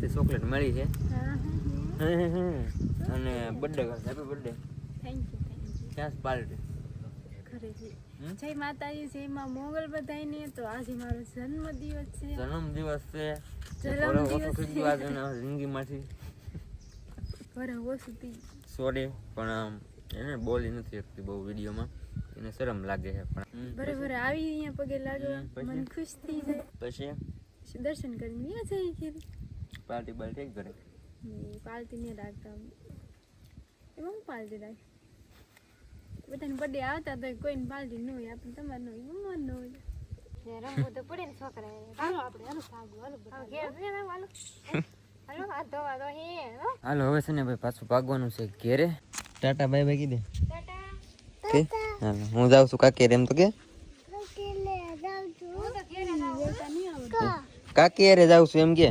તરફથી ચોકલેટ મળી છે અને birthday happy birthday thank you ક્યાં પાર્ટી ઘરેથી જય માતાજી જય માં મોગલ બધાયને તો આજે મારો જન્મદિવસ છે જિંદગીમાંથી વરહ ઓછું થઈ સોરી પણ એને બોલી નથી શકતી બહુ વિડીયોમાં એને શરમ લાગે છે પણ બરાબર આવી અહીંયા પગે લાગવા મન ખુશ થઈ જાય પછી દર્શન કરીને અહીંયા જઈ ખીરી પાર્ટી બાર્ટી કરે પાર્ટી ને રાખતા એમાં હું પાર્ટી રાખ બધાને બર્થડે આવતા તો કોઈને પાર્ટી ન હોય આપણે તમારે ન હોય મન ન હોય રમવું તો પડે ને છોકરા હાલો આપણે હાલો ભાગવું હાલો હવે છે ને ભાઈ પાછું ભાગવાનું છે ઘેરે ટાટા બાય બાય કીધે કે હાલો હું જાઉં છું કાકી એમ તો કે કાકી અરે જાઉં છું એમ કે